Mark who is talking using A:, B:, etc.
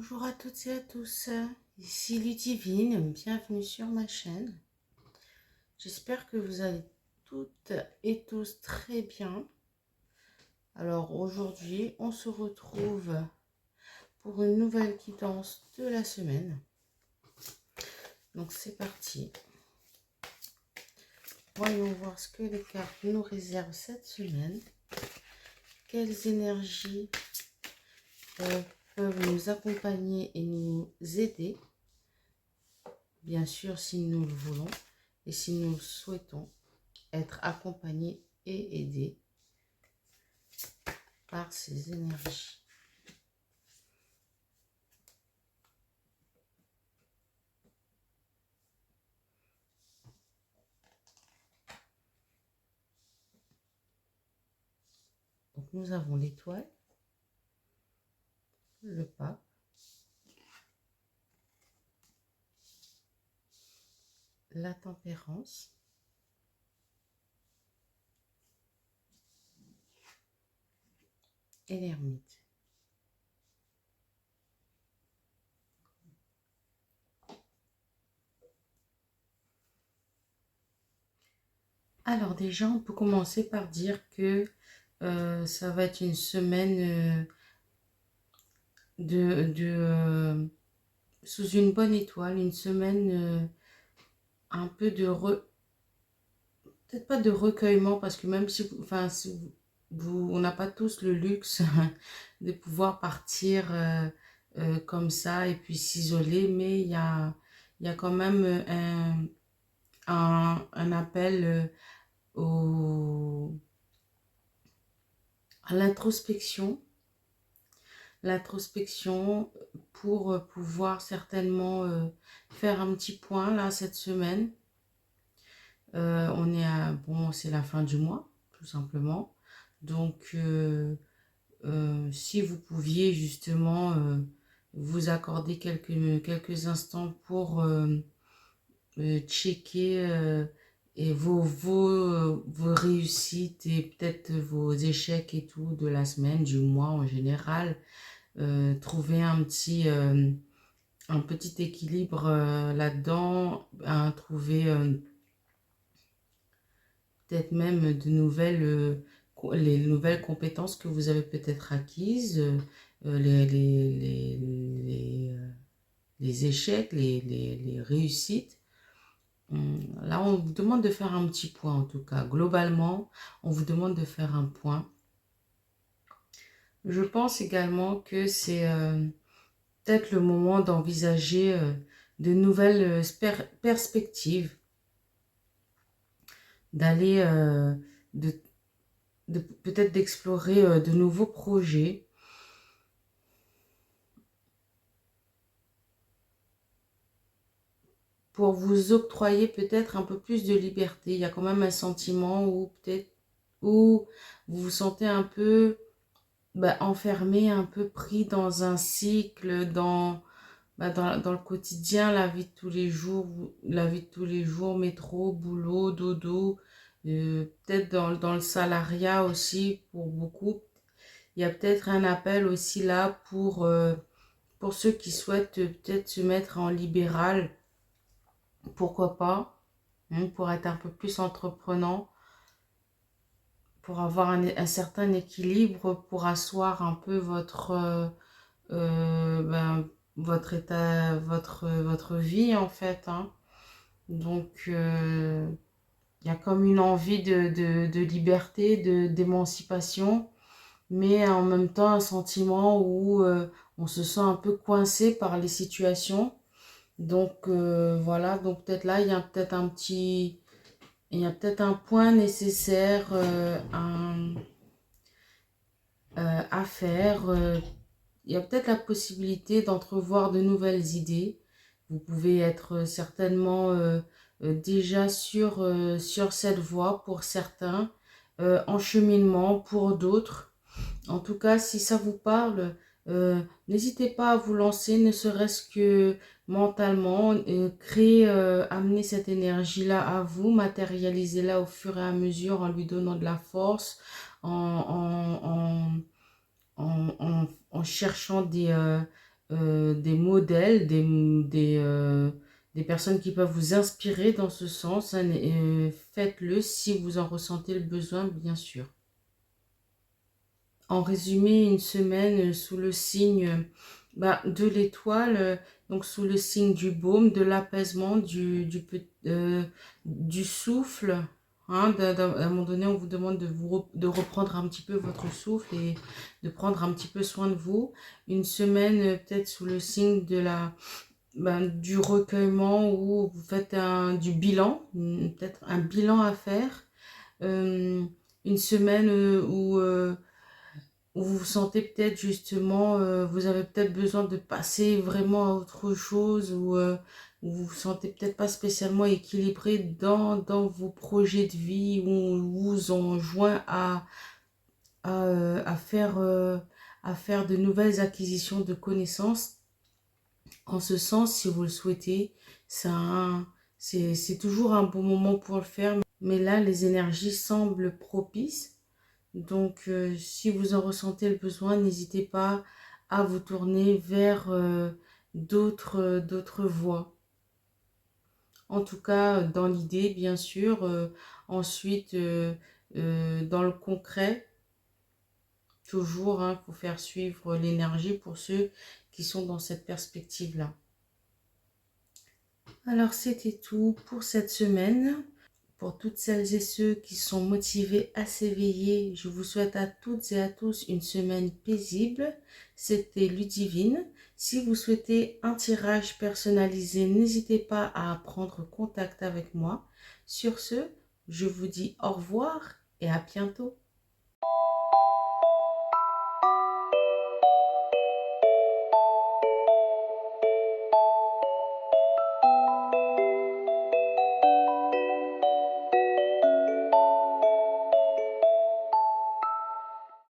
A: Bonjour à toutes et à tous, ici Ludivine, bienvenue sur ma chaîne. J'espère que vous allez toutes et tous très bien. Alors aujourd'hui, on se retrouve pour une nouvelle guidance de la semaine. Donc c'est parti. Voyons voir ce que les cartes nous réservent cette semaine. Quelles énergies peuvent nous accompagner et nous aider. Bien sûr, si nous le voulons et si nous souhaitons être accompagnés et aidés par ces énergies. Donc nous avons l'étoile, le pape, la tempérance, et l'ermite. Alors déjà, on peut commencer par dire que ça va être une semaine sous une bonne étoile, une semaine un peu peut-être pas de recueillement, parce que même si, on n'a pas tous le luxe de pouvoir partir comme ça et puis s'isoler, mais il y a quand même un appel à l'introspection pour pouvoir certainement faire un petit point là cette semaine. Bon, c'est la fin du mois, tout simplement. Donc, si vous pouviez justement vous accorder quelques instants pour checker et vos réussites et peut-être vos échecs et tout de la semaine, du mois en général, trouver un petit équilibre là-dedans, trouver peut-être même les nouvelles compétences que vous avez peut-être acquises, les échecs, les réussites. Là, on vous demande de faire un petit point en tout cas. Globalement, on vous demande de faire un point. Je pense également que c'est peut-être le moment d'envisager de nouvelles perspectives, d'aller, peut-être d'explorer de nouveaux projets. Pour vous octroyer peut-être un peu plus de liberté. Il y a quand même un sentiment où peut-être où vous vous sentez un peu enfermé, un peu pris dans un cycle, dans le quotidien, la vie de tous les jours, métro, boulot, dodo, peut-être dans le salariat aussi pour beaucoup. Il y a peut-être un appel aussi là pour ceux qui souhaitent peut-être se mettre en libéral, pourquoi pas, pour être un peu plus entreprenant, pour avoir un certain équilibre, pour asseoir un peu votre état, votre vie en fait. Donc, il y a comme une envie de liberté, d'émancipation, mais en même temps un sentiment où on se sent un peu coincé par les situations. Donc voilà, donc peut-être là, il y a peut-être un point nécessaire à faire. Il y a peut-être la possibilité d'entrevoir de nouvelles idées. Vous pouvez être certainement déjà sur cette voie pour certains, en cheminement pour d'autres. En tout cas, si ça vous parle, n'hésitez pas à vous lancer, ne serait-ce que mentalement, amener cette énergie-là à vous, matérialisez-la au fur et à mesure en lui donnant de la force, en cherchant des modèles, des personnes qui peuvent vous inspirer dans ce sens, hein, faites-le si vous en ressentez le besoin, bien sûr. En résumé, une semaine sous le signe de l'étoile, donc sous le signe du baume, de l'apaisement, du souffle. Hein, à un moment donné, on vous demande de reprendre un petit peu votre souffle et de prendre un petit peu soin de vous. Une semaine peut-être sous le signe du recueillement où vous faites du bilan, peut-être un bilan à faire. Une semaine où vous vous sentez peut-être justement, vous avez peut-être besoin de passer vraiment à autre chose, ou vous vous sentez peut-être pas spécialement équilibré dans vos projets de vie, où on vous enjoint à à faire de nouvelles acquisitions de connaissances. En ce sens, si vous le souhaitez, c'est toujours un bon moment pour le faire, mais là, les énergies semblent propices. Donc, si vous en ressentez le besoin, n'hésitez pas à vous tourner vers d'autres voies. En tout cas, dans l'idée, bien sûr. Ensuite, dans le concret, toujours, hein, pour faire suivre l'énergie pour ceux qui sont dans cette perspective-là. Alors, c'était tout pour cette semaine. Pour toutes celles et ceux qui sont motivés à s'éveiller, je vous souhaite à toutes et à tous une semaine paisible. C'était Ludivine. Si vous souhaitez un tirage personnalisé, n'hésitez pas à prendre contact avec moi. Sur ce, je vous dis au revoir et à bientôt.